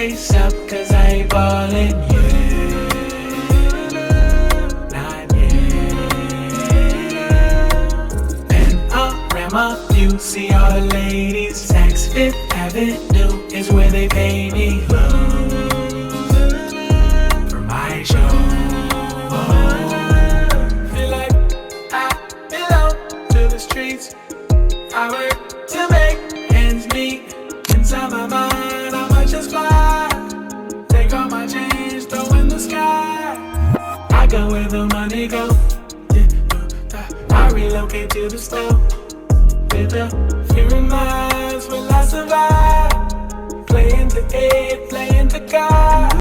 lace up, cause I ain't ballin' yet. Not yet. And around my view, see all the ladies. Saks Fifth Avenue is where they pay me for my show. Feel like I belong to the streets. I work to make ends meet. Inside my mind, I might just fly. Take all my change, throw in the sky. I go where the money go. I relocate to the store. With a few reminds, will I survive? Playing to 8, playing to God.